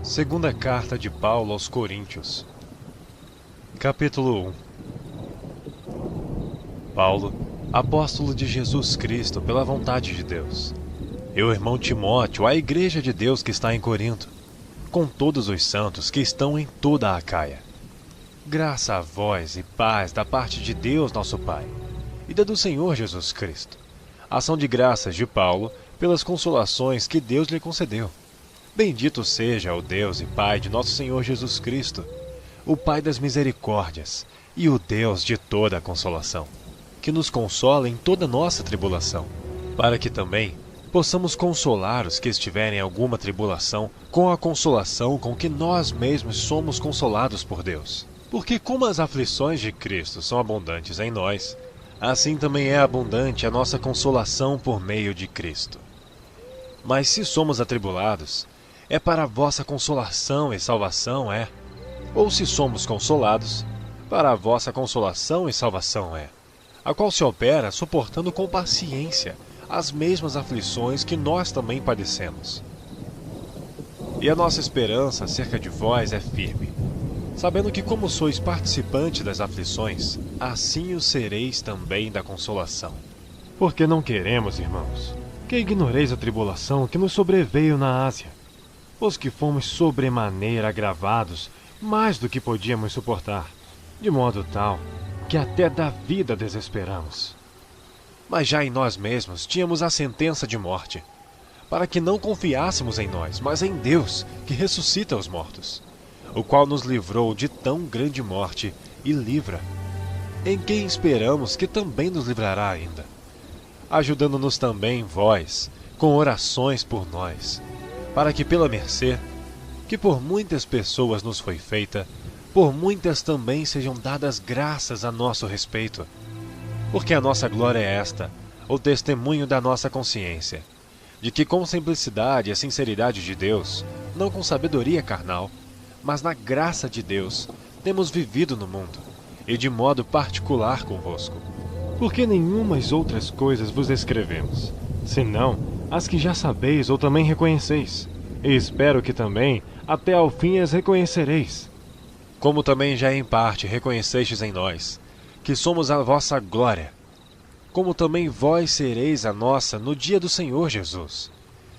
Segunda carta de Paulo aos Coríntios. Capítulo 1. Paulo, apóstolo de Jesus Cristo pela vontade de Deus. E o irmão Timóteo, à igreja de Deus que está em Corinto, com todos os santos que estão em toda a Acaia. Graça a vós e paz da parte de Deus nosso Pai, e da do Senhor Jesus Cristo. Ação de graças de Paulo pelas consolações que Deus lhe concedeu. Bendito seja o Deus e Pai de nosso Senhor Jesus Cristo, o Pai das misericórdias e o Deus de toda a consolação, que nos consola em toda nossa tribulação, para que também possamos consolar os que estiverem em alguma tribulação com a consolação com que nós mesmos somos consolados por Deus. Porque como as aflições de Cristo são abundantes em nós, assim também é abundante a nossa consolação por meio de Cristo. Mas se somos atribulados, é para a vossa consolação e salvação é. Ou se somos consolados, para a vossa consolação e salvação é, a qual se opera suportando com paciência as mesmas aflições que nós também padecemos. E a nossa esperança acerca de vós é firme, sabendo que como sois participantes das aflições, assim o sereis também da consolação. Porque não queremos, irmãos, que ignoreis a tribulação que nos sobreveio na Ásia, pois que fomos sobremaneira agravados mais do que podíamos suportar, de modo tal que até da vida desesperamos. Mas já em nós mesmos tínhamos a sentença de morte, para que não confiássemos em nós, mas em Deus, que ressuscita os mortos, o qual nos livrou de tão grande morte e livra, em quem esperamos que também nos livrará ainda, ajudando-nos também vós, com orações por nós, para que pela mercê, que por muitas pessoas nos foi feita, por muitas também sejam dadas graças a nosso respeito. Porque a nossa glória é esta, o testemunho da nossa consciência, de que com simplicidade e a sinceridade de Deus, não com sabedoria carnal, mas na graça de Deus, temos vivido no mundo, e de modo particular convosco. Porque nenhumas outras coisas vos escrevemos, senão as que já sabeis ou também reconheceis, e espero que também até ao fim as reconhecereis. Como também já em parte reconhecestes em nós, que somos a vossa glória, como também vós sereis a nossa no dia do Senhor Jesus.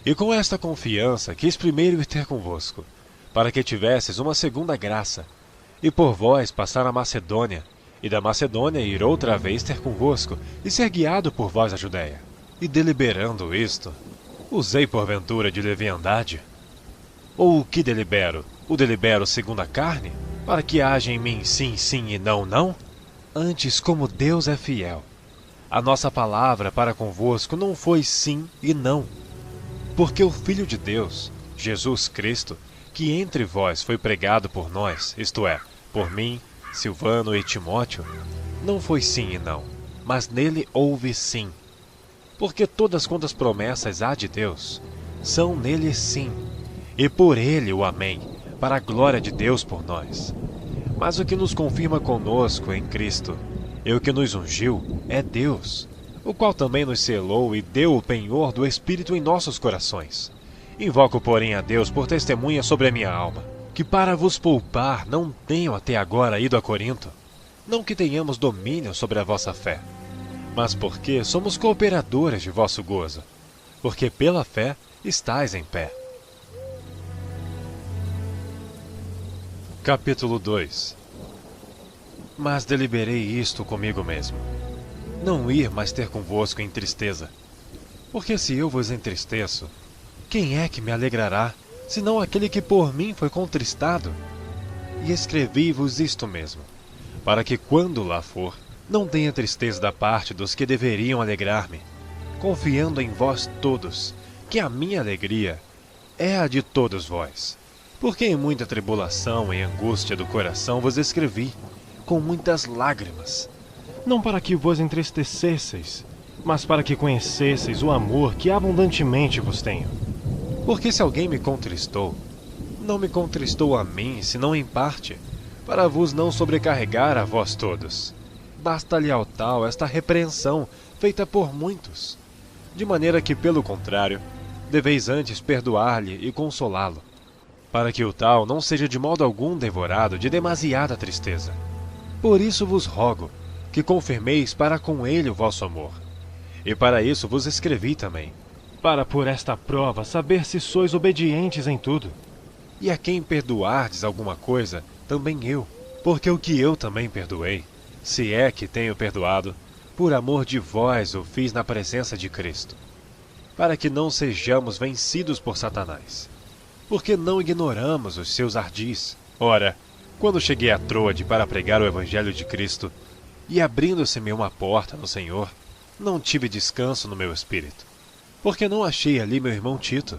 E com esta confiança quis primeiro ir ter convosco, para que tivesses uma segunda graça, e por vós passar a Macedônia, e da Macedônia ir outra vez ter convosco, e ser guiado por vós a Judéia. E deliberando isto, usei porventura de leviandade? Ou o que delibero? O delibero segundo a carne? Para que haja em mim sim, sim e não, não? Antes, como Deus é fiel, a nossa palavra para convosco não foi sim e não. Porque o Filho de Deus, Jesus Cristo, que entre vós foi pregado por nós, isto é, por mim, Silvano e Timóteo, não foi sim e não, mas nele houve sim. Porque todas quantas promessas há de Deus, são nele sim, e por ele o amém, para a glória de Deus por nós. Mas o que nos confirma conosco em Cristo, e o que nos ungiu, é Deus, o qual também nos selou e deu o penhor do Espírito em nossos corações. Invoco, porém, a Deus por testemunha sobre a minha alma, que para vos poupar não tenho até agora ido a Corinto, não que tenhamos domínio sobre a vossa fé, mas porque somos cooperadores de vosso gozo, porque pela fé estais em pé. Capítulo 2. Mas deliberei isto comigo mesmo, não ir mais ter convosco em tristeza. Porque se eu vos entristeço, quem é que me alegrará, senão aquele que por mim foi contristado? E escrevi-vos isto mesmo, para que quando lá for, não tenha tristeza da parte dos que deveriam alegrar-me, confiando em vós todos, que a minha alegria é a de todos vós. Porque em muita tribulação e angústia do coração vos escrevi, com muitas lágrimas. Não para que vos entristecesseis, mas para que conhecesseis o amor que abundantemente vos tenho. Porque se alguém me contristou, não me contristou a mim, senão em parte, para vos não sobrecarregar a vós todos. Basta-lhe ao tal esta repreensão, feita por muitos, de maneira que, pelo contrário, deveis antes perdoar-lhe e consolá-lo, para que o tal não seja de modo algum devorado de demasiada tristeza. Por isso vos rogo que confirmeis para com ele o vosso amor. E para isso vos escrevi também, para por esta prova saber se sois obedientes em tudo. E a quem perdoardes alguma coisa, também eu, porque o que eu também perdoei, se é que tenho perdoado, por amor de vós o fiz na presença de Cristo, para que não sejamos vencidos por Satanás, porque não ignoramos os seus ardis. Ora, quando cheguei a Troade para pregar o Evangelho de Cristo, e abrindo-se-me uma porta no Senhor, não tive descanso no meu espírito, porque não achei ali meu irmão Tito.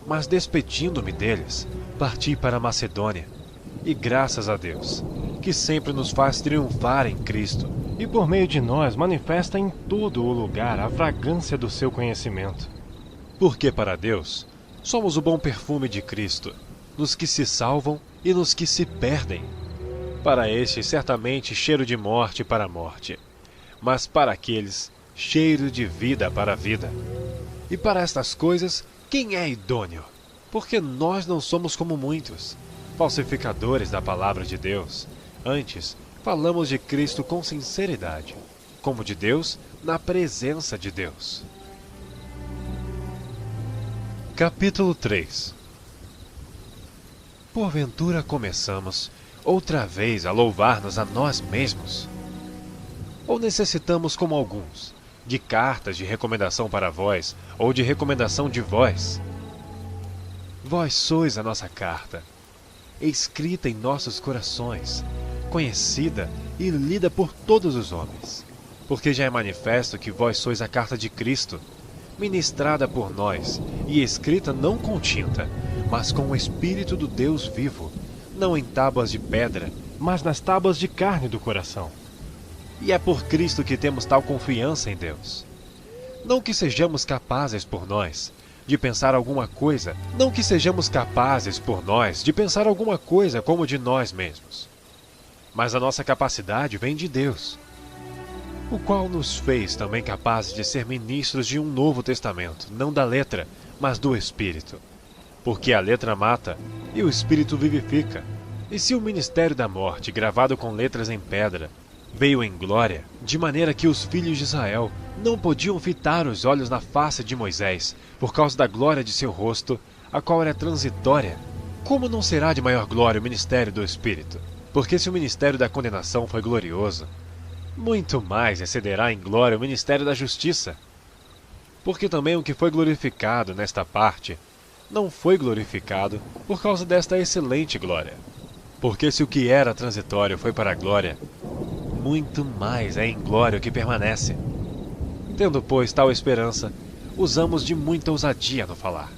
Mas despedindo-me deles, parti para a Macedônia, e graças a Deus, que sempre nos faz triunfar em Cristo, e por meio de nós manifesta em todo o lugar a fragrância do seu conhecimento. Porque para Deus somos o bom perfume de Cristo, nos que se salvam e nos que se perdem. Para estes, certamente, cheiro de morte para a morte, mas para aqueles, cheiro de vida para a vida. E para estas coisas, quem é idôneo? Porque nós não somos como muitos, falsificadores da palavra de Deus. Antes, falamos de Cristo com sinceridade, como de Deus, na presença de Deus. Capítulo 3. Porventura começamos outra vez a louvar-nos a nós mesmos? Ou necessitamos, como alguns, de cartas de recomendação para vós, ou de recomendação de vós? Vós sois a nossa carta, escrita em nossos corações, conhecida e lida por todos os homens, porque já é manifesto que vós sois a carta de Cristo, ministrada por nós e escrita não com tinta, mas com o Espírito do Deus vivo, não em tábuas de pedra, mas nas tábuas de carne do coração. E é por Cristo que temos tal confiança em Deus. Não que sejamos capazes por nós de pensar alguma coisa, não que sejamos capazes por nós de pensar alguma coisa como de nós mesmos. Mas a nossa capacidade vem de Deus, o qual nos fez também capazes de ser ministros de um novo testamento, não da letra, mas do Espírito. Porque a letra mata e o Espírito vivifica. E se o ministério da morte, gravado com letras em pedra, veio em glória, de maneira que os filhos de Israel não podiam fitar os olhos na face de Moisés, por causa da glória de seu rosto, a qual era transitória, como não será de maior glória o ministério do Espírito? Porque se o ministério da condenação foi glorioso, muito mais excederá em glória o ministério da justiça. Porque também o que foi glorificado nesta parte, não foi glorificado por causa desta excelente glória. Porque se o que era transitório foi para a glória, muito mais é em glória o que permanece. Tendo, pois, tal esperança, usamos de muita ousadia no falar.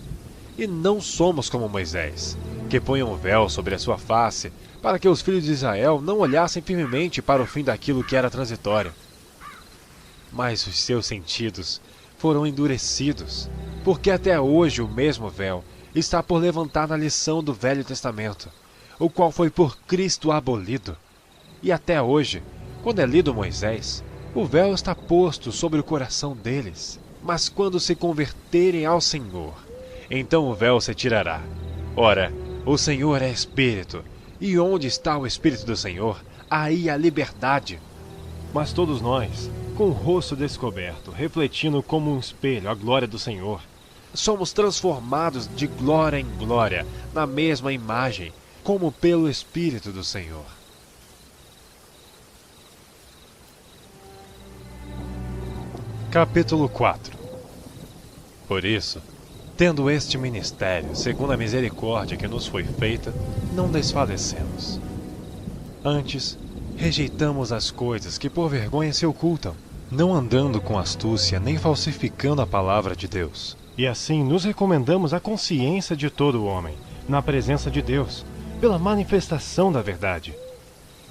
E não somos como Moisés, que põe um véu sobre a sua face, para que os filhos de Israel não olhassem firmemente para o fim daquilo que era transitório. Mas os seus sentidos foram endurecidos, porque até hoje o mesmo véu está por levantar na lição do Velho Testamento, o qual foi por Cristo abolido. E até hoje, quando é lido Moisés, o véu está posto sobre o coração deles. Mas quando se converterem ao Senhor, então o véu se tirará. Ora, o Senhor é Espírito, e onde está o Espírito do Senhor, aí há liberdade. Mas todos nós, com o rosto descoberto, refletindo como um espelho a glória do Senhor, somos transformados de glória em glória, na mesma imagem, como pelo Espírito do Senhor. Capítulo 4. Por isso, tendo este ministério, segundo a misericórdia que nos foi feita, não desfalecemos. Antes, rejeitamos as coisas que por vergonha se ocultam, não andando com astúcia nem falsificando a palavra de Deus. E assim nos recomendamos à consciência de todo o homem, na presença de Deus, pela manifestação da verdade.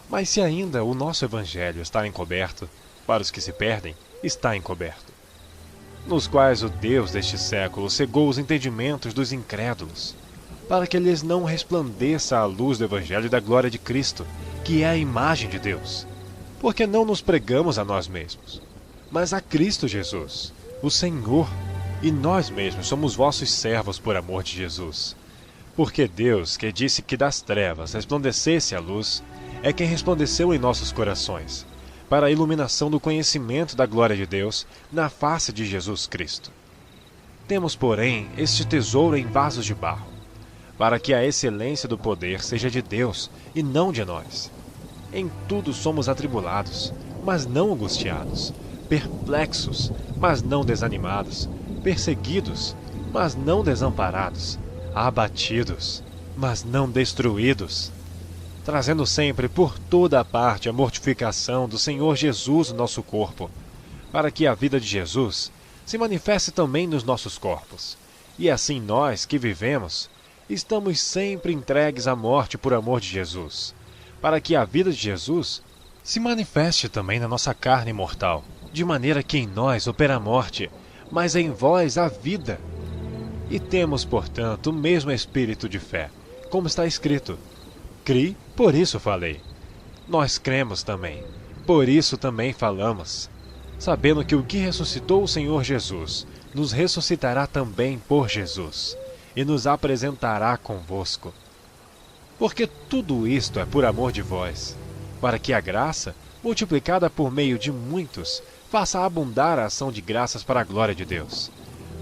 Mas se ainda o nosso evangelho está encoberto, para os que se perdem, está encoberto, nos quais o Deus deste século cegou os entendimentos dos incrédulos, para que lhes não resplandeça a luz do evangelho da glória de Cristo, que é a imagem de Deus. Porque não nos pregamos a nós mesmos, mas a Cristo Jesus, o Senhor, e nós mesmos somos vossos servos por amor de Jesus. Porque Deus, que disse que das trevas resplandecesse a luz, é quem resplandeceu em nossos corações, para a iluminação do conhecimento da glória de Deus na face de Jesus Cristo. Temos, porém, este tesouro em vasos de barro, para que a excelência do poder seja de Deus e não de nós. Em tudo somos atribulados, mas não angustiados, perplexos, mas não desanimados, perseguidos, mas não desamparados, abatidos, mas não destruídos, trazendo sempre por toda a parte a mortificação do Senhor Jesus no nosso corpo, para que a vida de Jesus se manifeste também nos nossos corpos. E assim nós, que vivemos, estamos sempre entregues à morte por amor de Jesus, para que a vida de Jesus se manifeste também na nossa carne mortal, de maneira que em nós opera a morte, mas em vós a vida. E temos, portanto, o mesmo espírito de fé, como está escrito: Cri, por isso falei. Nós cremos também, por isso também falamos, sabendo que o que ressuscitou o Senhor Jesus nos ressuscitará também por Jesus, e nos apresentará convosco. Porque tudo isto é por amor de vós, para que a graça, multiplicada por meio de muitos, faça abundar a ação de graças para a glória de Deus.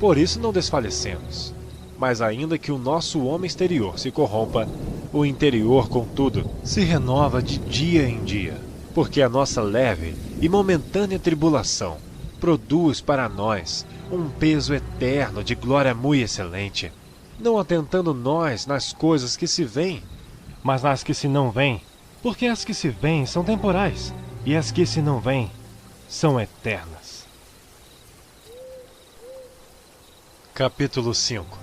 Por isso não desfalecemos. Mas ainda que o nosso homem exterior se corrompa, o interior, contudo, se renova de dia em dia, porque a nossa leve e momentânea tribulação produz para nós um peso eterno de glória muito excelente, não atentando nós nas coisas que se veem, Mas nas que se não veem, porque as que se veem são temporais, e as que se não veem são eternas. Capítulo 5.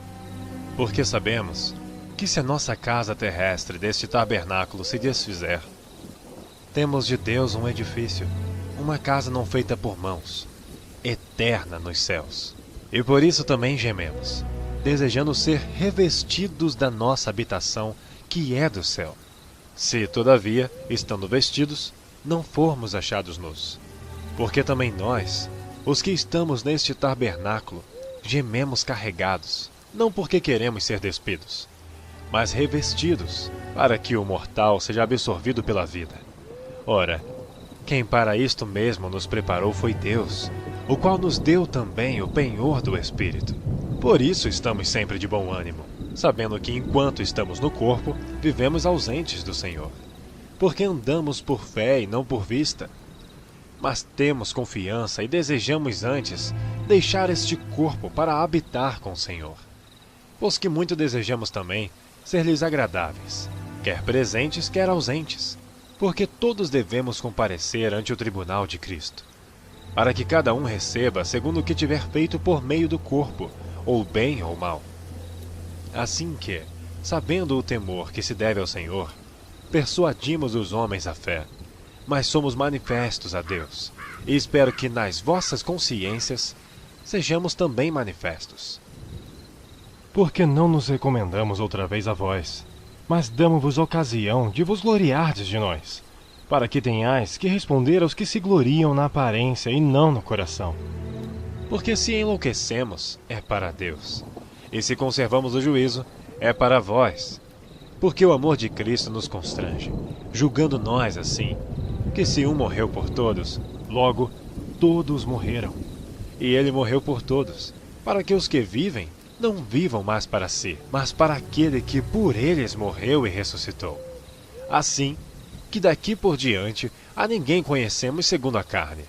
Porque sabemos que se a nossa casa terrestre deste tabernáculo se desfizer, temos de Deus um edifício, uma casa não feita por mãos, eterna nos céus. E por isso também gememos, desejando ser revestidos da nossa habitação, que é do céu. Se, todavia, estando vestidos, não formos achados nus. Porque também nós, os que estamos neste tabernáculo, gememos carregados, não porque queremos ser despidos, mas revestidos, para que o mortal seja absorvido pela vida. Ora, quem para isto mesmo nos preparou foi Deus, o qual nos deu também o penhor do Espírito. Por isso estamos sempre de bom ânimo, sabendo que enquanto estamos no corpo, vivemos ausentes do Senhor, porque andamos por fé e não por vista. Mas temos confiança e desejamos antes deixar este corpo para habitar com o Senhor. Pois que muito desejamos também ser-lhes agradáveis, quer presentes, quer ausentes, porque todos devemos comparecer ante o tribunal de Cristo, para que cada um receba segundo o que tiver feito por meio do corpo, ou bem ou mal. Assim que, sabendo o temor que se deve ao Senhor, persuadimos os homens à fé, mas somos manifestos a Deus, e espero que nas vossas consciências sejamos também manifestos. Porque não nos recomendamos outra vez a vós, mas damos-vos ocasião de vos gloriardes de nós, para que tenhais que responder aos que se gloriam na aparência e não no coração. Porque se enlouquecemos, é para Deus, e se conservamos o juízo, é para vós. Porque o amor de Cristo nos constrange, julgando nós assim, que se um morreu por todos, logo todos morreram. E ele morreu por todos, para que os que vivem não vivam mais para si, mas para aquele que por eles morreu e ressuscitou. Assim, que daqui por diante a ninguém conhecemos segundo a carne.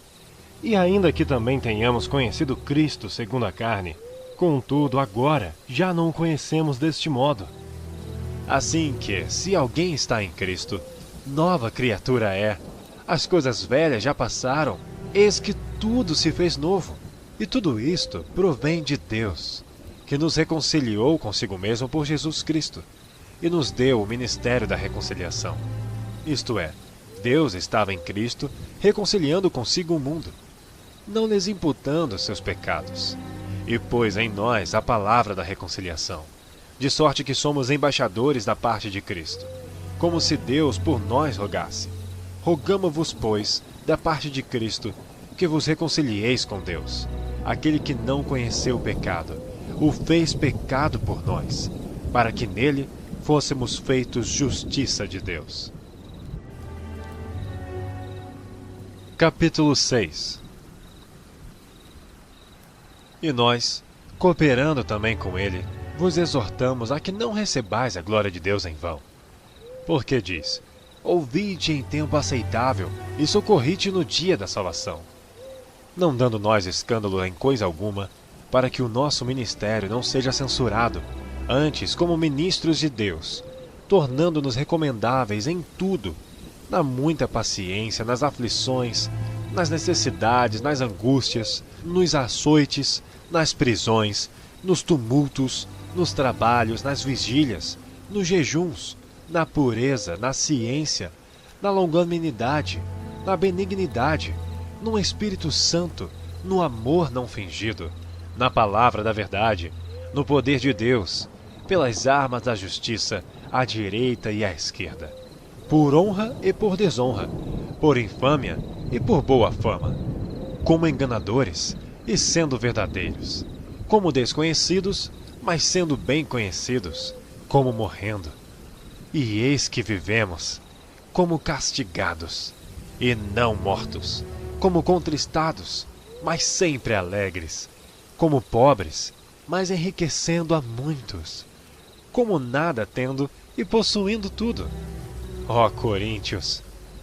E ainda que também tenhamos conhecido Cristo segundo a carne, contudo agora já não o conhecemos deste modo. Assim que, se alguém está em Cristo, nova criatura é. As coisas velhas já passaram, eis que tudo se fez novo. E tudo isto provém de Deus, que nos reconciliou consigo mesmo por Jesus Cristo, e nos deu o ministério da reconciliação. Isto é, Deus estava em Cristo, reconciliando consigo o mundo, não lhes imputando seus pecados, e pôs em nós a palavra da reconciliação, de sorte que somos embaixadores da parte de Cristo, como se Deus por nós rogasse. Rogamo-vos, pois, da parte de Cristo, que vos reconcilieis com Deus. Aquele que não conheceu o pecado, o fez pecado por nós, para que nele fôssemos feitos justiça de Deus. Capítulo 6. E nós, cooperando também com ele, vos exortamos a que não recebais a glória de Deus em vão. Porque diz: ouvi-te em tempo aceitável e socorri-te no dia da salvação. Não dando nós escândalo em coisa alguma, para que o nosso ministério não seja censurado, antes como ministros de Deus, tornando-nos recomendáveis em tudo, na muita paciência, nas aflições, nas necessidades, nas angústias, nos açoites, nas prisões, nos tumultos, nos trabalhos, nas vigílias, nos jejuns, na pureza, na ciência, na longanimidade, na benignidade, no Espírito Santo, no amor não fingido, na palavra da verdade, no poder de Deus, pelas armas da justiça, à direita e à esquerda, por honra e por desonra, por infâmia e por boa fama, como enganadores e sendo verdadeiros, como desconhecidos, mas sendo bem conhecidos, como morrendo. E eis que vivemos, como castigados, e não mortos, como contristados, mas sempre alegres, como pobres, mas enriquecendo a muitos, como nada tendo e possuindo tudo. Ó Coríntios,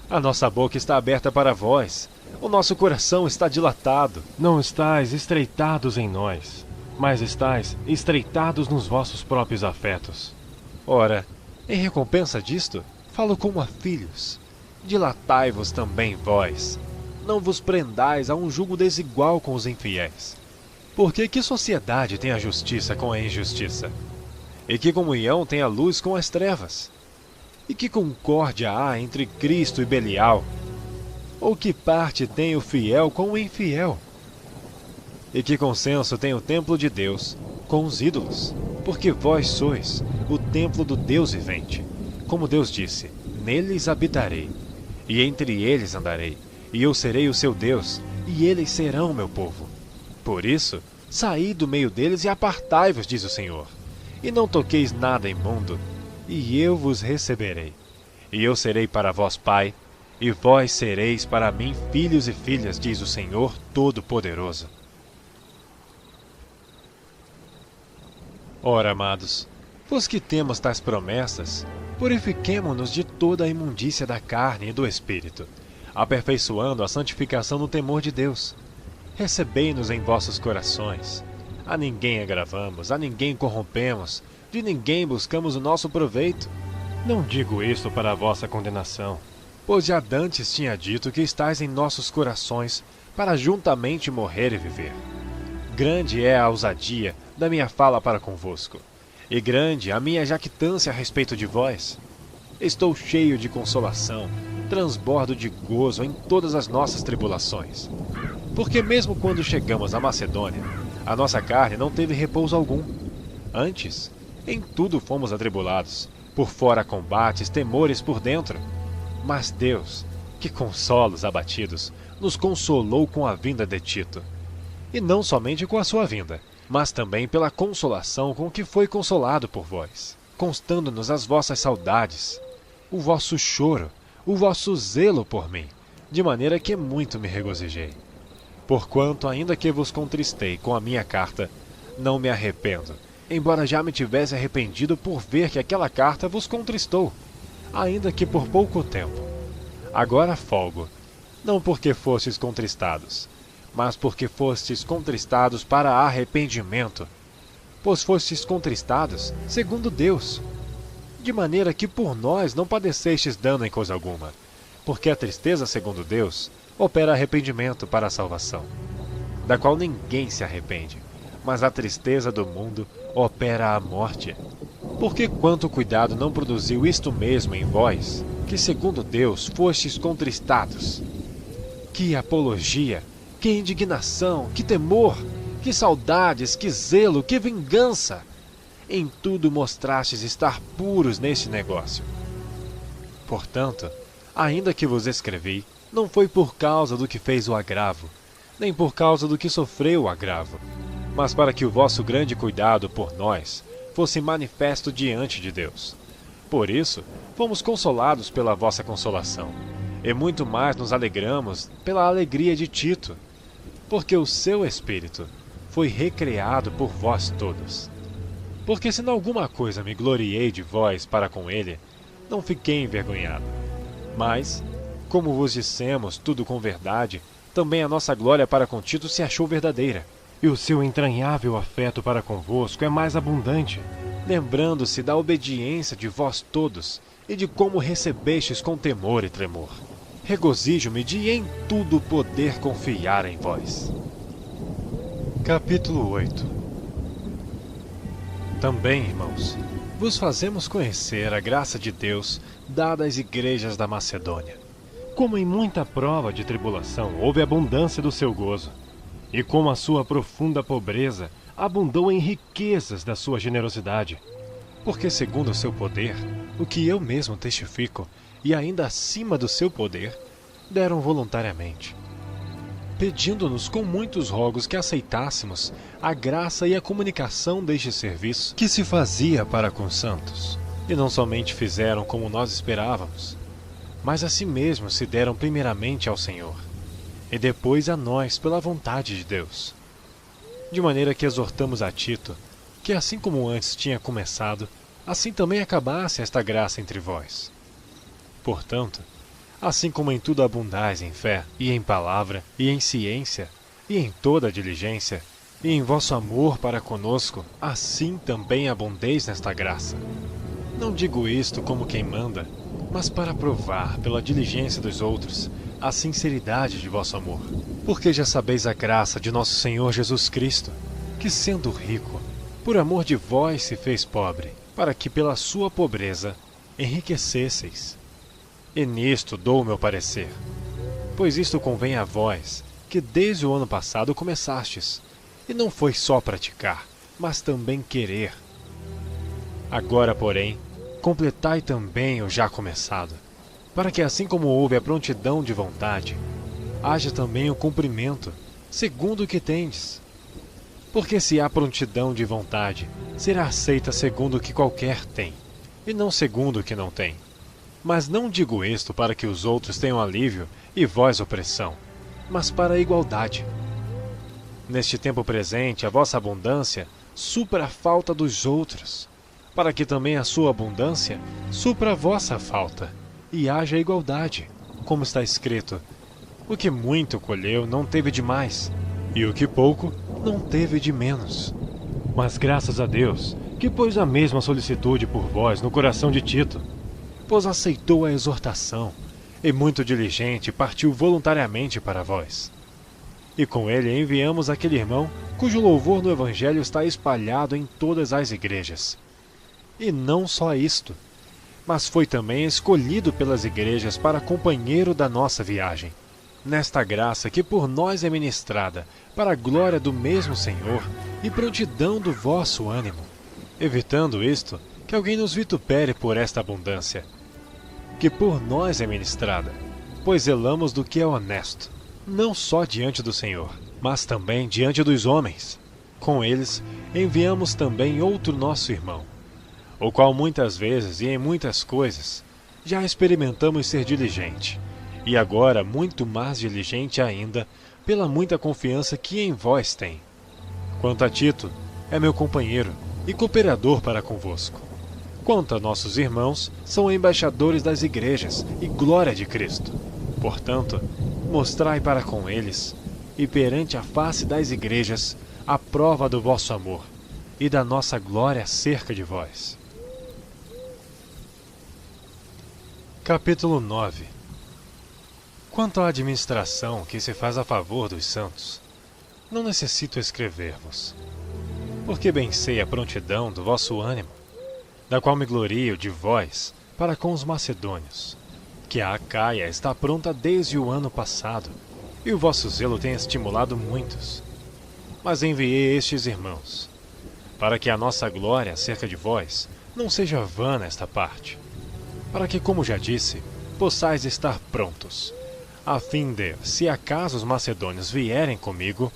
a nossa boca está aberta para vós, o nosso coração está dilatado. Não estáis estreitados em nós, mas estáis estreitados nos vossos próprios afetos. Ora, em recompensa disto, falo como a filhos. Dilatai-vos também vós. Não vos prendais a um jugo desigual com os infiéis. Porque que sociedade tem a justiça com a injustiça? E que comunhão tem a luz com as trevas? E que concórdia há entre Cristo e Belial? Ou que parte tem o fiel com o infiel? E que consenso tem o templo de Deus com os ídolos? Porque vós sois o templo do Deus vivente. Como Deus disse: neles habitarei, e entre eles andarei, e eu serei o seu Deus, e eles serão meu povo. Por isso, saí do meio deles e apartai-vos, diz o Senhor, e não toqueis nada imundo, e eu vos receberei. E eu serei para vós pai, e vós sereis para mim filhos e filhas, diz o Senhor Todo-Poderoso. Ora, amados, pois que temos tais promessas, purifiquemo-nos de toda a imundícia da carne e do espírito, aperfeiçoando a santificação no temor de Deus. Recebei-nos em vossos corações. A ninguém agravamos, a ninguém corrompemos, de ninguém buscamos o nosso proveito. Não digo isto para a vossa condenação, Pois já dantes tinha dito que estais em nossos corações para juntamente morrer e viver. Grande é a ousadia da minha fala para convosco, e grande a minha jactância a respeito de vós. Estou cheio de consolação, transbordo de gozo em todas as nossas tribulações. Porque mesmo quando chegamos à Macedônia, a nossa carne não teve repouso algum. Antes, em tudo fomos atribulados, por fora combates, temores por dentro. Mas Deus, que consola os abatidos, nos consolou com a vinda de Tito. E não somente com a sua vinda, mas também pela consolação com que foi consolado por vós, constando-nos as vossas saudades, o vosso choro, o vosso zelo por mim, de maneira que muito me regozijei. Porquanto, ainda que vos contristei com a minha carta, não me arrependo, embora já me tivesse arrependido por ver que aquela carta vos contristou, ainda que por pouco tempo. Agora folgo, não porque fostes contristados, mas porque fostes contristados para arrependimento, pois fostes contristados segundo Deus, de maneira que por nós não padecestes dano em coisa alguma, porque a tristeza segundo Deus opera arrependimento para a salvação, da qual ninguém se arrepende, mas a tristeza do mundo opera a morte. Porque quanto cuidado não produziu isto mesmo em vós, que segundo Deus fostes contristados? Que apologia, que indignação, que temor, que saudades, que zelo, que vingança! Em tudo mostrastes estar puros neste negócio. Portanto, ainda que vos escrevi, não foi por causa do que fez o agravo, nem por causa do que sofreu o agravo, mas para que o vosso grande cuidado por nós fosse manifesto diante de Deus. Por isso, fomos consolados pela vossa consolação, e muito mais nos alegramos pela alegria de Tito, porque o seu espírito foi recriado por vós todos. Porque se em alguma coisa me gloriei de vós para com ele, não fiquei envergonhado. Mas, como vos dissemos tudo com verdade, também a nossa glória para com Tito se achou verdadeira. E o seu entranhável afeto para convosco é mais abundante, lembrando-se da obediência de vós todos e de como recebestes com temor e tremor. Regozijo-me de em tudo poder confiar em vós. Capítulo 8. Também, irmãos, vos fazemos conhecer a graça de Deus dada às igrejas da Macedônia. Como em muita prova de tribulação houve abundância do seu gozo, e como a sua profunda pobreza abundou em riquezas da sua generosidade. Porque segundo o seu poder, o que eu mesmo testifico, e ainda acima do seu poder, deram voluntariamente, pedindo-nos com muitos rogos que aceitássemos a graça e a comunicação deste serviço que se fazia para com os santos. E não somente fizeram como nós esperávamos, mas a si mesmos se deram primeiramente ao Senhor, e depois a nós pela vontade de Deus. De maneira que exortamos a Tito, que assim como antes tinha começado, assim também acabasse esta graça entre vós. Portanto, assim como em tudo abundais em fé, e em palavra, e em ciência, e em toda diligência, e em vosso amor para conosco, assim também abundeis nesta graça. Não digo isto como quem manda, mas para provar, pela diligência dos outros, a sinceridade de vosso amor. Porque já sabeis a graça de nosso Senhor Jesus Cristo, que sendo rico, por amor de vós se fez pobre, para que pela sua pobreza enriquecesseis. E nisto dou o meu parecer, pois isto convém a vós, que desde o ano passado começastes, e não foi só praticar, mas também querer. Agora, porém, completai também o já começado, para que assim como houve a prontidão de vontade, haja também o cumprimento, segundo o que tendes. Porque se há prontidão de vontade, será aceita segundo o que qualquer tem, e não segundo o que não tem. Mas não digo isto para que os outros tenham alívio e vós opressão, mas para a igualdade. Neste tempo presente, a vossa abundância supra a falta dos outros, para que também a sua abundância supra a vossa falta, e haja igualdade, como está escrito: o que muito colheu não teve de mais, e o que pouco não teve de menos. Mas graças a Deus, que pôs a mesma solicitude por vós no coração de Tito, pois aceitou a exortação, e muito diligente partiu voluntariamente para vós. E com ele enviamos aquele irmão, cujo louvor no Evangelho está espalhado em todas as igrejas. E não só isto, mas foi também escolhido pelas igrejas para companheiro da nossa viagem, nesta graça que por nós é ministrada, para a glória do mesmo Senhor e prontidão do vosso ânimo, evitando isto, que alguém nos vitupere por esta abundância, que por nós é ministrada, pois zelamos do que é honesto, não só diante do Senhor, mas também diante dos homens. Com eles enviamos também outro nosso irmão, o qual muitas vezes e em muitas coisas já experimentamos ser diligente, e agora muito mais diligente ainda pela muita confiança que em vós tem. Quanto a Tito, é meu companheiro e cooperador para convosco. Quanto a nossos irmãos, são embaixadores das igrejas e glória de Cristo. Portanto, mostrai para com eles, e perante a face das igrejas, a prova do vosso amor e da nossa glória acerca de vós. Capítulo 9. Quanto à administração que se faz a favor dos santos, não necessito escrever-vos, porque bem sei a prontidão do vosso ânimo, da qual me glorio de vós para com os macedônios, que a Acaia está pronta desde o ano passado, e o vosso zelo tem estimulado muitos. Mas enviei estes irmãos, para que a nossa glória acerca de vós não seja vã nesta parte, para que, como já disse, possais estar prontos, a fim de, se acaso os macedônios vierem comigo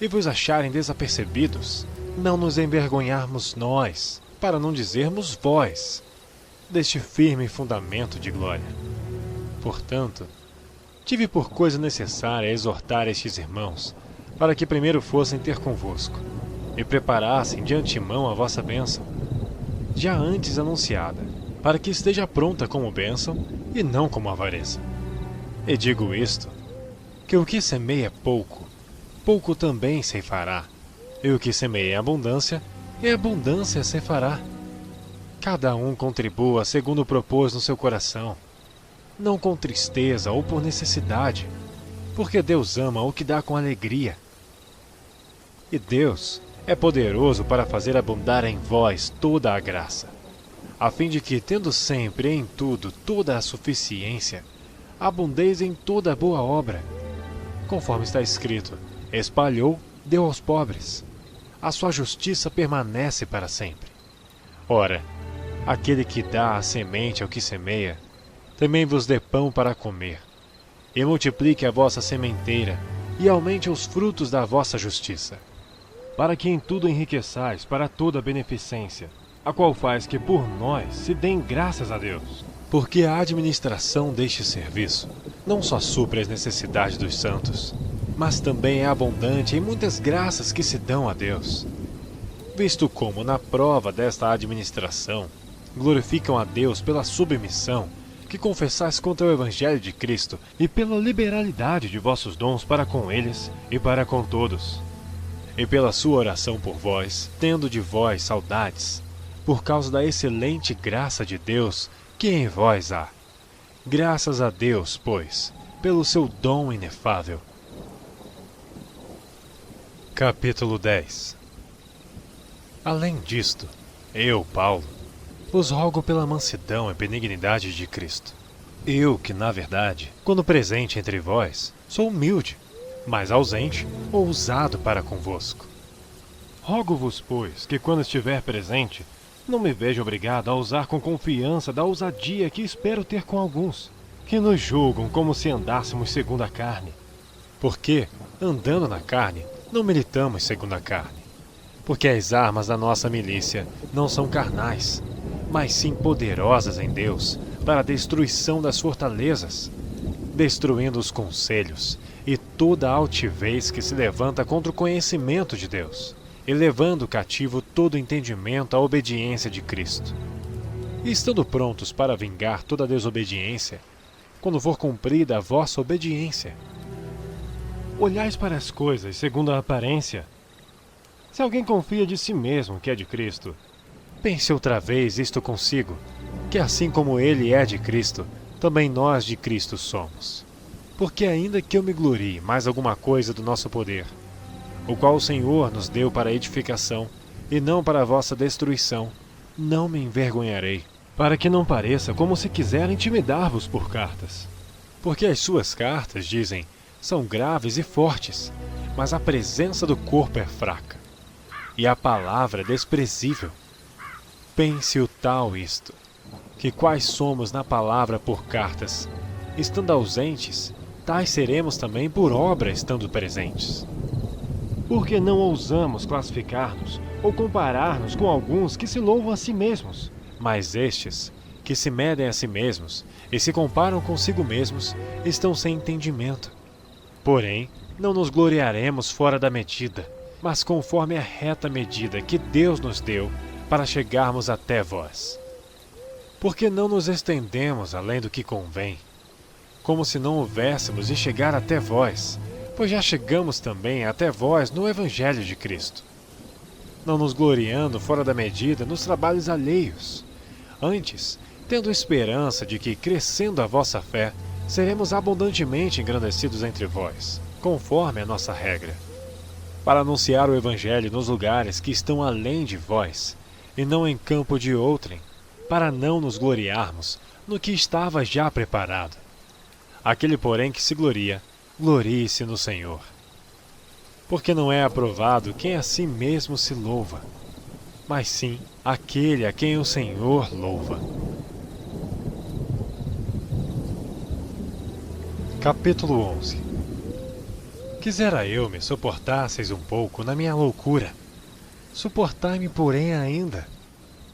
e vos acharem desapercebidos, não nos envergonharmos nós, para não dizermos vós, deste firme fundamento de glória. Portanto, tive por coisa necessária exortar estes irmãos, para que primeiro fossem ter convosco, e preparassem de antemão a vossa bênção, já antes anunciada, para que esteja pronta como bênção e não como avareza. E digo isto, que o que semeia pouco, pouco também ceifará, e o que semeia em abundância ceifará. Cada um contribua segundo propôs no seu coração, não com tristeza ou por necessidade, porque Deus ama o que dá com alegria. E Deus é poderoso para fazer abundar em vós toda a graça, a fim de que, tendo sempre em tudo toda a suficiência, abundeis em toda boa obra. Conforme está escrito, espalhou, deu aos pobres. A sua justiça permanece para sempre. Ora, aquele que dá a semente ao que semeia, também vos dê pão para comer, e multiplique a vossa sementeira, e aumente os frutos da vossa justiça, para que em tudo enriqueçais para toda beneficência, a qual faz que por nós se deem graças a Deus. Porque a administração deste serviço não só supre as necessidades dos santos, mas também é abundante em muitas graças que se dão a Deus, visto como, na prova desta administração, glorificam a Deus pela submissão que confessais contra o Evangelho de Cristo e pela liberalidade de vossos dons para com eles e para com todos, e pela sua oração por vós, tendo de vós saudades, por causa da excelente graça de Deus que em vós há. Graças a Deus, pois, pelo seu dom inefável. Capítulo 10. Além disto, eu, Paulo, vos rogo pela mansidão e benignidade de Cristo. Eu que, na verdade, quando presente entre vós, sou humilde, mas ausente ou ousado para convosco. Rogo-vos, pois, que quando estiver presente, não me veja obrigado a usar com confiança da ousadia que espero ter com alguns, que nos julgam como se andássemos segundo a carne. Porque, andando na carne, não militamos segundo a carne. Porque as armas da nossa milícia não são carnais, mas sim poderosas em Deus para a destruição das fortalezas, destruindo os conselhos e toda a altivez que se levanta contra o conhecimento de Deus, e levando cativo todo o entendimento à obediência de Cristo. E estando prontos para vingar toda a desobediência, quando for cumprida a vossa obediência. Olhais para as coisas segundo a aparência. Se alguém confia de si mesmo que é de Cristo, pense outra vez isto consigo, que assim como ele é de Cristo, também nós de Cristo somos. Porque ainda que eu me glorie mais alguma coisa do nosso poder, o qual o Senhor nos deu para edificação, e não para a vossa destruição, não me envergonharei, para que não pareça como se quisera intimidar-vos por cartas. Porque as suas cartas, dizem, são graves e fortes, mas a presença do corpo é fraca, e a palavra é desprezível. Pense o tal isto, que quais somos na palavra por cartas, estando ausentes, tais seremos também por obra estando presentes. Porque não ousamos classificar-nos ou comparar-nos com alguns que se louvam a si mesmos. Mas estes, que se medem a si mesmos e se comparam consigo mesmos, estão sem entendimento. Porém, não nos gloriaremos fora da medida, mas conforme a reta medida que Deus nos deu para chegarmos até vós. Porque não nos estendemos além do que convém, como se não houvéssemos de chegar até vós, pois já chegamos também até vós no Evangelho de Cristo. Não nos gloriando fora da medida nos trabalhos alheios, antes, tendo esperança de que, crescendo a vossa fé, seremos abundantemente engrandecidos entre vós, conforme a nossa regra, para anunciar o Evangelho nos lugares que estão além de vós, e não em campo de outrem, para não nos gloriarmos no que estava já preparado. Aquele, porém, que se gloria, glorie-se no Senhor. Porque não é aprovado quem a si mesmo se louva, mas sim aquele a quem o Senhor louva. Capítulo 11. Quisera eu me suportasseis um pouco na minha loucura. Suportai-me, porém, ainda.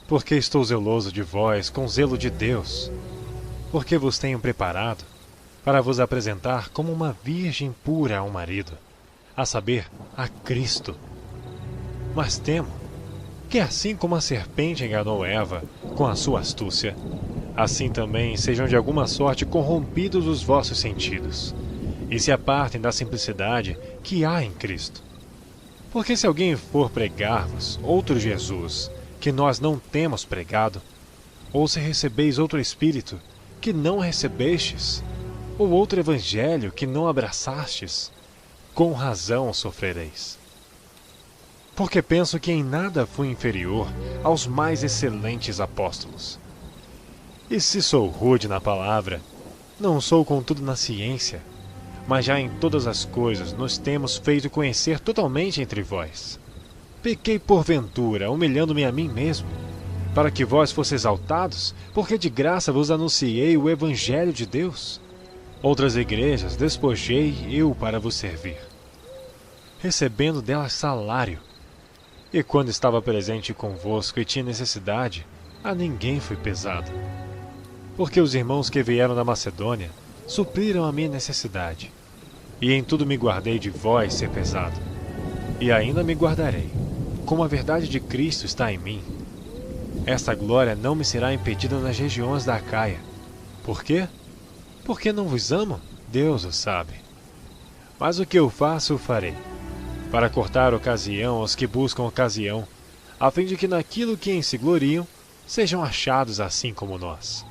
Porque estou zeloso de vós com zelo de Deus, porque vos tenho preparado para vos apresentar como uma virgem pura ao marido, a saber, a Cristo. Mas temo que assim como a serpente enganou Eva com a sua astúcia, assim também sejam de alguma sorte corrompidos os vossos sentidos, e se apartem da simplicidade que há em Cristo. Porque se alguém for pregar-vos outro Jesus, que nós não temos pregado, ou se recebeis outro Espírito, que não recebestes, ou outro Evangelho que não abraçastes, com razão sofrereis. Porque penso que em nada fui inferior aos mais excelentes apóstolos. E se sou rude na palavra, não sou contudo na ciência, mas já em todas as coisas nos temos feito conhecer totalmente entre vós. Pequei porventura, humilhando-me a mim mesmo, para que vós fosseis exaltados, porque de graça vos anunciei o Evangelho de Deus. Outras igrejas despojei eu para vos servir, recebendo delas salário. E quando estava presente convosco e tinha necessidade, a ninguém fui pesado. Porque os irmãos que vieram da Macedônia supriram a minha necessidade, e em tudo me guardei de vós ser pesado. E ainda me guardarei, como a verdade de Cristo está em mim. Esta glória não me será impedida nas regiões da Acaia. Por quê? Porque não vos amo? Deus o sabe. Mas o que eu faço, o farei, para cortar ocasião aos que buscam ocasião, a fim de que naquilo que em se gloriam, sejam achados assim como nós.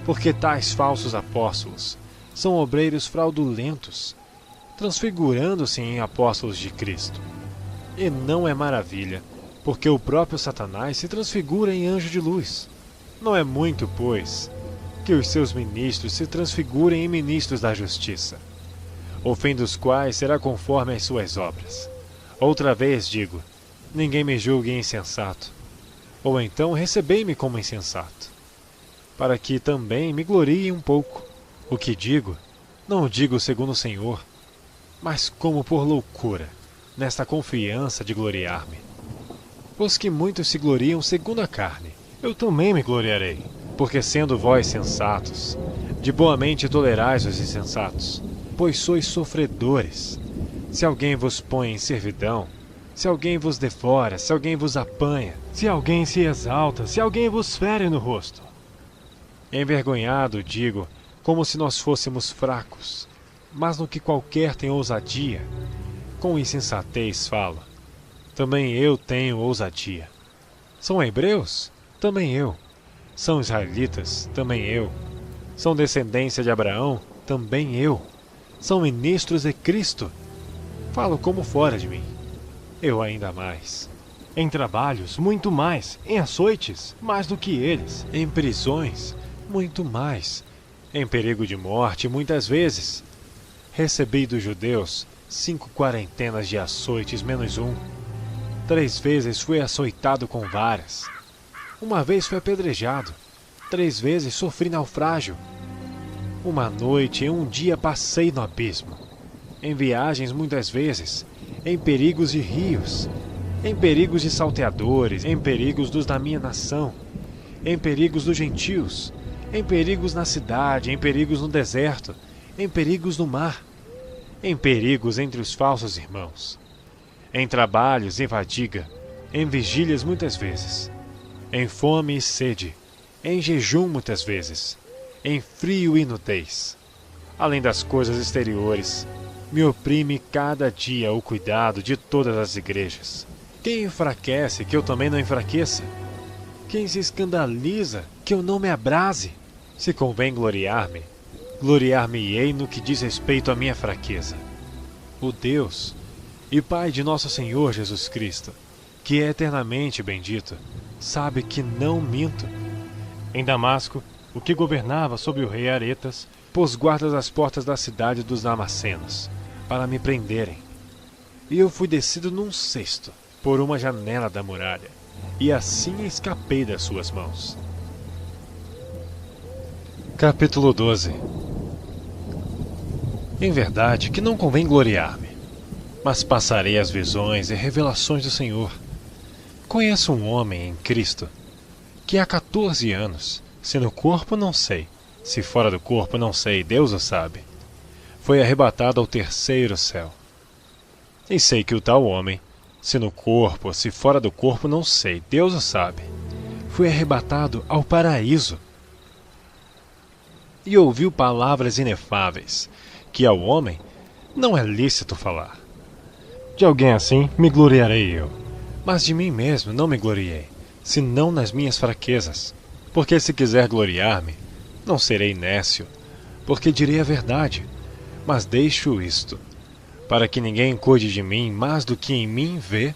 Porque tais falsos apóstolos são obreiros fraudulentos, transfigurando-se em apóstolos de Cristo. E não é maravilha, porque o próprio Satanás se transfigura em anjo de luz. Não é muito, pois, que os seus ministros se transfigurem em ministros da justiça, o fim dos quais será conforme as suas obras. Outra vez digo, ninguém me julgue insensato, ou então recebei-me como insensato, para que também me glorie um pouco. O que digo, não o digo segundo o Senhor, mas como por loucura, nesta confiança de gloriar-me. Pois que muitos se gloriam segundo a carne, eu também me gloriarei, porque sendo vós sensatos, de boa mente tolerais os insensatos, pois sois sofredores. Se alguém vos põe em servidão, se alguém vos devora, se alguém vos apanha, Se alguém se exalta, se alguém vos fere no rosto, envergonhado digo, como se nós fôssemos fracos, mas no que qualquer tem ousadia, com insensatez falo. Também eu tenho ousadia. São hebreus? Também eu. São israelitas? Também eu. São descendência de Abraão? Também eu. São ministros de Cristo? Falo como fora de mim. Eu ainda mais. em trabalhos, muito mais, em açoites, mais do que eles, Em prisões, muito mais. Em perigo de morte, muitas vezes. Recebi dos judeus 5 quarentenas de açoites menos um. 3 vezes fui açoitado com varas. Uma vez fui apedrejado. 3 vezes sofri naufrágio. Uma noite e um dia passei no abismo. Em viagens muitas vezes, em perigos de rios, em perigos de salteadores, em perigos dos da minha nação, em perigos dos gentios, em perigos na cidade, em perigos no deserto, em perigos no mar, em perigos entre os falsos irmãos, em trabalhos e fadiga, em vigílias muitas vezes, em fome e sede, em jejum muitas vezes, em frio e nudez. Além das coisas exteriores, me oprime cada dia o cuidado de todas as igrejas. Quem enfraquece, que eu também não enfraqueça? Quem se escandaliza, que eu não me abrase? Se convém gloriar-me, gloriar-me-ei no que diz respeito à minha fraqueza. O Deus e Pai de nosso Senhor Jesus Cristo, que é eternamente bendito, sabe que não minto. em Damasco, o que governava sobre o rei Aretas, Pôs guardas às portas da cidade dos Damascenos, para me prenderem. E eu fui descido num cesto, por uma janela da muralha, e assim escapei das suas mãos. Capítulo 12. Em verdade que não convém gloriar-me, mas passarei as visões e revelações do Senhor. Conheço um homem em Cristo, que há 14 anos, se no corpo não sei, se fora do corpo não sei, Deus o sabe, foi arrebatado ao terceiro céu. E sei que o tal homem, se no corpo ou se fora do corpo não sei, Deus o sabe, foi arrebatado ao paraíso. E ouviu palavras inefáveis, que ao homem não é lícito falar. De alguém assim me gloriarei eu. Mas de mim mesmo não me gloriei, senão nas minhas fraquezas. Porque se quiser gloriar-me, não serei nécio, porque direi a verdade. Mas deixo isto, para que ninguém cuide de mim mais do que em mim vê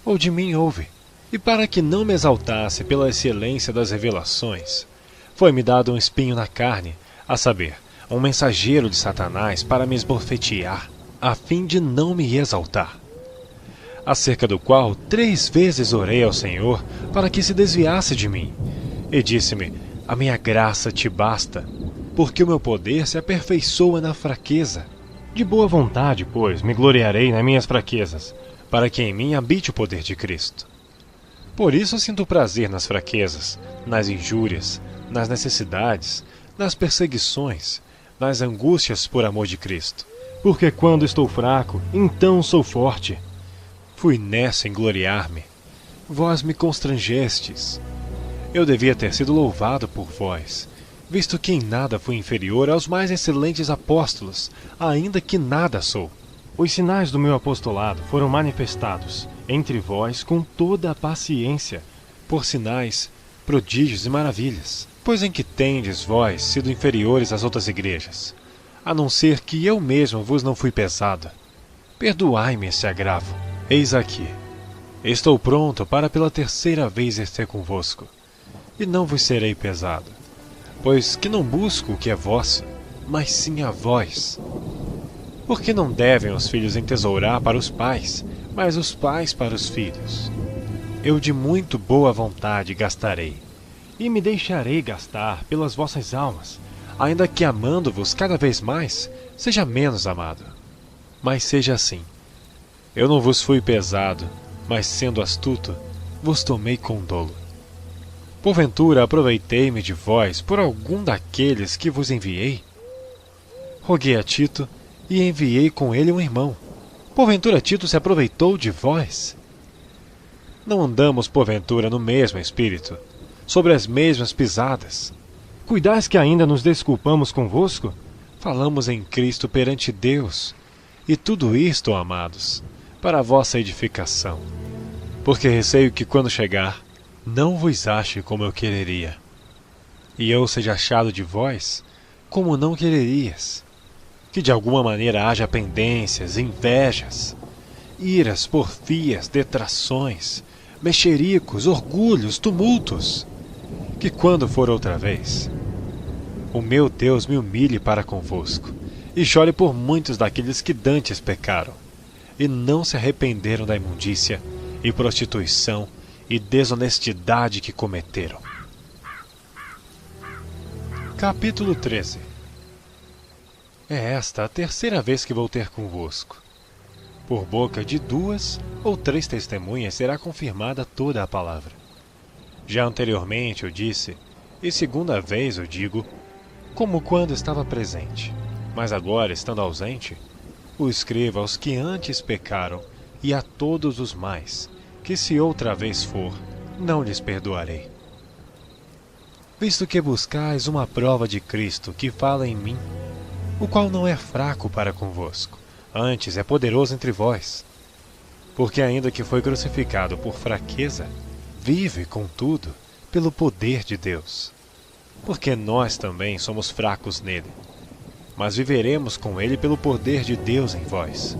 ou de mim ouve. E para que não me exaltasse pela excelência das revelações, foi-me dado um espinho na carne, a saber, um mensageiro de Satanás para me esbofetear, a fim de não me exaltar. Acerca do qual 3 vezes orei ao Senhor para que se desviasse de mim. E disse-me, a minha graça te basta, porque o meu poder se aperfeiçoa na fraqueza. De boa vontade, pois, me gloriarei nas minhas fraquezas, para que em mim habite o poder de Cristo. Por isso sinto prazer nas fraquezas, nas injúrias, nas necessidades, nas perseguições, nas angústias por amor de Cristo. Porque quando estou fraco, então sou forte. Fui nessa em gloriar-me. Vós me constrangestes. Eu devia ter sido louvado por vós, visto que em nada fui inferior aos mais excelentes apóstolos, ainda que nada sou. Os sinais do meu apostolado foram manifestados entre vós com toda a paciência, por sinais, prodígios e maravilhas. Pois em que tendes vós sido inferiores às outras igrejas, a não ser que eu mesmo vos não fui pesado? Perdoai-me esse agravo. Eis aqui. Estou pronto para pela 3ª vez estar convosco, e não vos serei pesado, pois que não busco o que é vosso, mas sim a vós. Porque não devem os filhos entesourar para os pais, mas os pais para os filhos. Eu de muito boa vontade gastarei, e me deixarei gastar pelas vossas almas, ainda que amando-vos cada vez mais, seja menos amado. Mas seja assim. Eu não vos fui pesado, mas sendo astuto, vos tomei com dolo. Porventura aproveitei-me de vós por algum daqueles que vos enviei? Roguei a Tito e enviei com ele um irmão. Porventura Tito se aproveitou de vós? Não andamos porventura no mesmo espírito, sobre as mesmas pisadas? Cuidais que ainda nos desculpamos convosco? Falamos em Cristo perante Deus, e tudo isto, amados, para a vossa edificação. Porque receio que quando chegar, não vos ache como eu quereria, e eu seja achado de vós como não quererias, que de alguma maneira haja pendências, invejas, iras, porfias, detrações, mexericos, orgulhos, tumultos, que quando for outra vez, o meu Deus me humilhe para convosco, e chore por muitos daqueles que dantes pecaram, e não se arrependeram da imundícia, e prostituição, e desonestidade que cometeram. Capítulo 13. É esta a 3ª vez que vou ter convosco. Por boca de 2 ou 3 testemunhas será confirmada toda a palavra. Já anteriormente eu disse, e 2ª vez eu digo, como quando estava presente, mas agora, estando ausente, o escrevo aos que antes pecaram e a todos os mais, que se outra vez for, não lhes perdoarei. Visto que buscais uma prova de Cristo que fala em mim, o qual não é fraco para convosco, antes é poderoso entre vós. Porque ainda que foi crucificado por fraqueza, vive, contudo, pelo poder de Deus. Porque nós também somos fracos nele, mas viveremos com ele pelo poder de Deus em vós.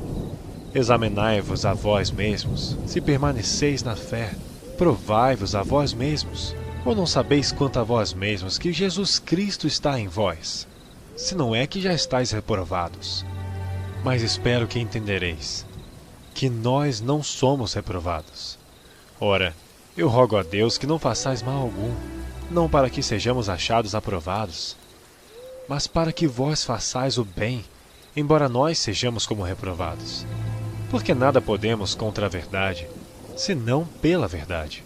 Examinai-vos a vós mesmos, se permaneceis na fé. Provai-vos a vós mesmos. Ou não sabeis quanto a vós mesmos que Jesus Cristo está em vós? Se não é que já estáis reprovados. Mas espero que entendereis que nós não somos reprovados. Ora, eu rogo a Deus que não façais mal algum, não para que sejamos achados aprovados, mas para que vós façais o bem, embora nós sejamos como reprovados. Porque nada podemos contra a verdade, senão pela verdade.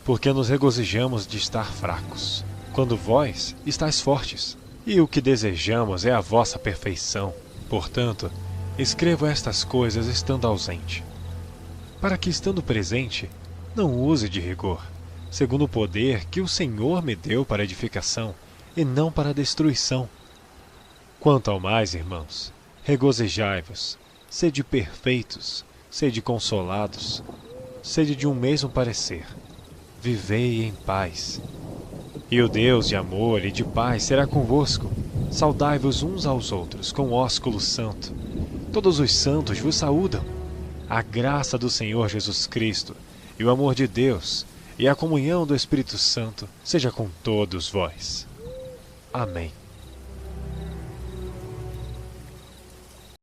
porque nos regozijamos de estar fracos, quando vós estáis fortes. E o que desejamos é a vossa perfeição. Portanto, escrevo estas coisas estando ausente, para que, estando presente, não use de rigor, segundo o poder que o Senhor me deu para edificação e não para destruição. Quanto ao mais, irmãos, regozijai-vos, sede perfeitos, sede consolados, sede de um mesmo parecer, vivei em paz. E o Deus de amor e de paz será convosco. Saudai-vos uns aos outros com ósculo santo. Todos os santos vos saúdam. A graça do Senhor Jesus Cristo e o amor de Deus e a comunhão do Espírito Santo seja com todos vós. Amém.